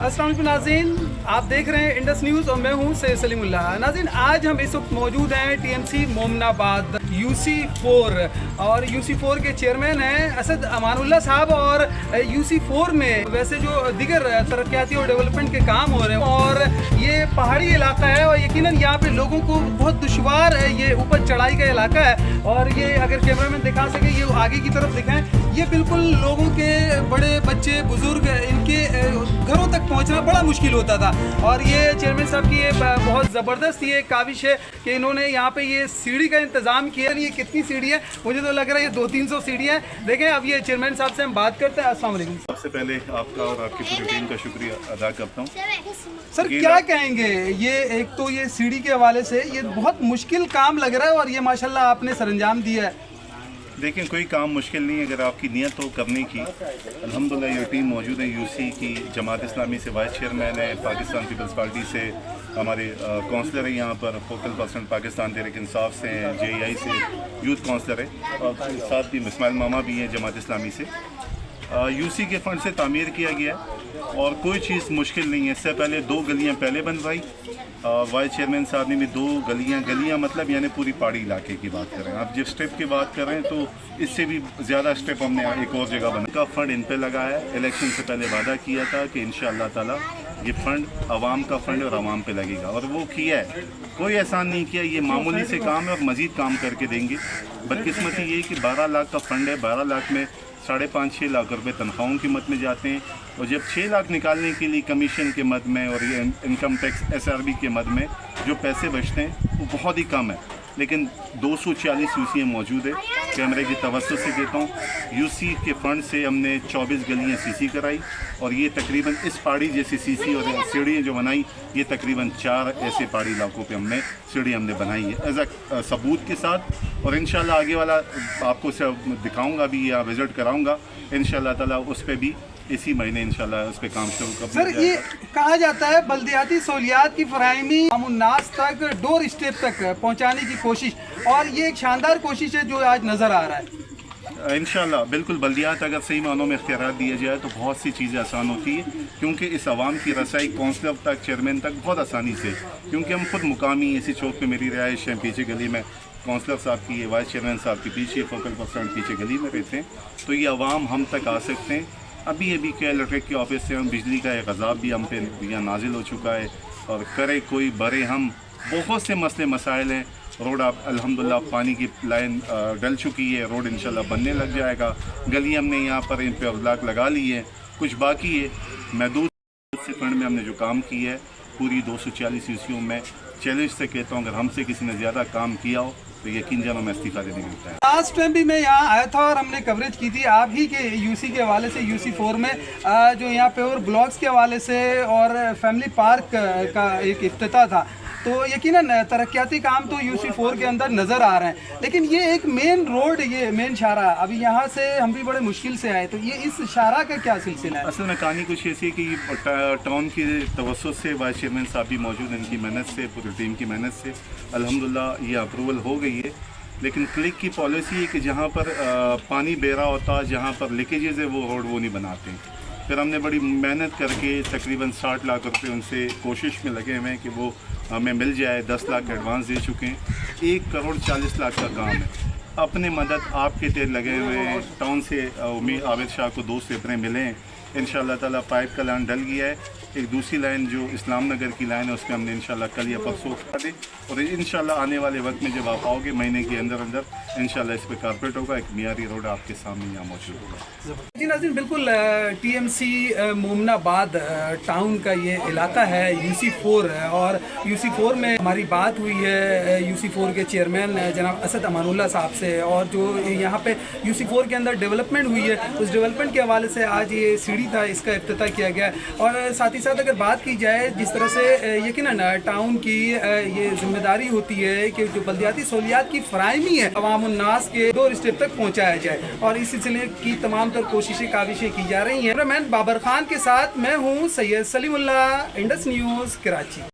अस्सलाम वालेकुम नाज़रीन, आप देख रहे हैं इंडस न्यूज़ और मैं हूं सैयद सलीमुल्लाह। नाज़रीन, आज हम इस वक्त मौजूद हैं टीएमसी मोमनाबाद UC4 और UC4 के चेयरमैन हैं असद अमानुल्लाह साहब। और UC4 में वैसे जो दिगर तरक्याती और डेवलपमेंट के काम हो रहे हैं और ये पहाड़ी इलाका है और यकीनन यहाँ पे लोगों को बहुत दुश्वार है, ये ऊपर चढ़ाई का इलाका है। और ये अगर कैमरामैन दिखा सके, ये आगे की तरफ दिखाएं, ये बिल्कुल लोगों के बड़े बच्चे बुजुर्ग इनके घरों तक पहुंचना बड़ा मुश्किल होता था। और ये चेयरमैन साहब की ये बहुत ज़बरदस्त ये काविश है कि इन्होंने यहाँ पे ये सीढ़ी का इंतज़ाम किया। ये कितनी सीढ़ी है, मुझे तो लग रहा है ये 200-300 सीढ़ी है। देखें, अब ये चेयरमैन साहब से हम बात करते हैं। अस्सलाम वालेकुम। सबसे पहले आपका और आपकी पूरी टीम का शुक्रिया अदा करता हूँ। सर, क्या कहेंगे, ये एक तो ये सीढ़ी के हवाले से ये बहुत मुश्किल काम लग रहा है और ये माशाल्लाह आपने सरंजाम दिया है। देखिए, कोई काम मुश्किल नहीं है अगर आपकी नीयत हो करने की। अल्हम्दुलिल्लाह ये टीम मौजूद है यूसी की, जमात इस्लामी से वाइस चेयरमैन है, पाकिस्तान पीपल्स पार्टी से हमारे काउंसलर है यहाँ पर, फोकल पर्सन पाकिस्तान तहरीक इंसाफ से हैं, JEI से यूथ काउंसलर है, और साथ भी इस्माइल मामा भी हैं जमात इस्लामी से। यूसी के फंड से तामीर किया गया और कोई चीज़ मुश्किल नहीं है। इससे पहले 2 गलियाँ पहले बनवाई, वाइस चेयरमैन साहब ने भी 2 गलियाँ मतलब यानी पूरी पहाड़ी इलाके की बात कर रहे हैं। आप जिस स्टेप की बात कर रहे हैं तो इससे भी ज़्यादा स्टेप हमने एक और जगह बना का फ़ंड इन पे लगाया है। इलेक्शन से पहले वादा किया था कि इंशाअल्लाह ताला ये फ़ंड आवाम का फ़ंड और आवाम पे लगेगा, और वो किया है। कोई एहसान नहीं किया, ये मामूली से काम है और मज़ीद काम करके देंगे। बदकिस्मती ये कि 12 लाख का फ़ंड है, 12 लाख में 5.5-6 लाख रुपए तनख्वाहों की मद में जाते हैं, और जब 6 लाख निकालने के लिए कमीशन के मद में और ये इनकम टैक्स SRB के मद में जो पैसे बचते हैं वो बहुत ही कम है। लेकिन 240 यूसी मौजूद है। कैमरे की तवज्जो से कहता हूँ, यूसी के फंड से हमने 24 गलियाँ CC कराई, और ये तकरीबन इस पहाड़ी जैसी CC और सीढ़ियाँ जो बनाई, ये तकरीबन 4 ऐसे पहाड़ी इलाकों पे हमने सीढ़ी हमने बनाई है एज अ सबूत के साथ। और इंशाल्लाह आगे वाला आपको दिखाऊंगा भी या विज़िट कराऊंगा इंशाल्लाह ताला, उस पर भी इसी महीने इंशाल्लाह उस पर काम शुरू कर। सर, ये कहा जाता है बल्दियाती सहूलियात की फराहमी अमुन्नास तक, डोर स्टेप तक पहुंचाने की कोशिश, और ये एक शानदार कोशिश है जो आज नज़र आ रहा है। इंशाल्लाह बिल्कुल, बल्दियात अगर सही मानों में इख्तियारात दिए जाए तो बहुत सी चीज़ें आसान होती है, क्योंकि इस आवाम की रसाई काउंसलर तक, चेयरमैन तक बहुत आसानी से, क्योंकि हम खुद मुकामी इसी चौक पे मेरी रिहाइश है, पीछे गली में काउंसलर साहब की, वाइस चेयरमैन साहब के पीछे, फोकल पर्सन पीछे गली में रहते हैं, तो ये आवाम हम तक आ सकते हैं। अभी क्या इलेक्ट्रिक के ऑफिस से हम बिजली का एक अजाब भी हम पे यहाँ नाजिल हो चुका है, और करे कोई बरे हम, बहुत से मसले मसाइल हैं। रोड आप अल्हम्दुलिल्लाह पानी की लाइन डल चुकी है, रोड इंशाल्लाह बनने लग जाएगा। गली हमने यहाँ पर इन पे ब्लॉक लगा ली है, कुछ बाकी है। महदूद से फंड में हमने जो काम किया है पूरी 240 यूसियों में, चैलेंज से कहता हूँ अगर हमसे किसी ने ज़्यादा काम किया हो तो यकीन जानो मैं इस्तीफ़ा देने लगता है। लास्ट टाइम भी मैं यहाँ आया था और हमने कवरेज की थी आप ही के यूसी के हवाले से, UC4 में जो यहाँ पे और ब्लॉक्स के हवाले से और फैमिली पार्क का एक इफ्तिताह था। तो यकीनन तरक्याती काम तो UC4 के अंदर नज़र आ रहे हैं, लेकिन ये एक मेन रोड, ये मेन शाहरा, अभी यहाँ से हम भी बड़े मुश्किल से आए, तो ये इस शाहरा का क्या सिलसिला है? असल में कहानी कुछ ऐसी है कि टाउन की तवज्जो से वाइस चेयरमैन साहब भी मौजूद हैं, इनकी मेहनत से, पूरी टीम की मेहनत से अल्हम्दुलिल्लाह ये अप्रूवल हो गई है। लेकिन क्लिक की पॉलिसी है कि जहाँ पर पानी बह रहा होता है, जहाँ पर लीकेजेस है, वो रोड वो नहीं बनाते। फिर हमने बड़ी मेहनत करके तकरीबन 60 लाख रुपए उनसे कोशिश में लगे हुए हैं कि वो हमें मिल जाए। 10 लाख का एडवांस दे चुके हैं। 1 करोड़ 40 लाख का काम है। अपने मदद आपके तेल लगे हुए हैं। टाउन से उम्मीद आबिद शाह को 2 सेपरे मिले हैं। इंशाल्लाह ताला पाइप का लाइन डल गया है। एक दूसरी लाइन जो इस्लाम नगर की लाइन है उस पर हमने इंशाल्लाह कल या परसों कर दी, और इंशाल्लाह आने वाले वक्त में जब आप आओगे महीने के अंदर अंदर इंशाल्लाह इस पर कारपेट होगा, एक मियारी रोड आपके सामने यहाँ मौजूद होगा। जी नाज़रीन, बिल्कुल TMC मोमनाबाद टाउन का ये इलाका है, UC4 है, और UC4 में हमारी बात हुई है UC4 के चेयरमैन जनाब असद अमानुल्लाह साहब से, और जो यहाँ पे UC4 के अंदर डेवलपमेंट हुई है उस डेवलपमेंट के हवाले से आज ये सीढ़ी था, इसका इफ्तिताह किया गया। और साथ ही साथ अगर बात की जाए जिस तरह से यकीनन टाउन की ये जिम्मेदारी होती है कि जो बल्दियाती सहूलियात की फराहमी है अवाम उन्नास के डोर स्टेप तक पहुँचाया जाए, और इस सिलसिले की तमाम तर कोशिशें काविशें की जा रही हैं। मैं बाबर खान के साथ मैं हूँ सैयद सलीमुल्लाह, इंडस न्यूज़, कराची।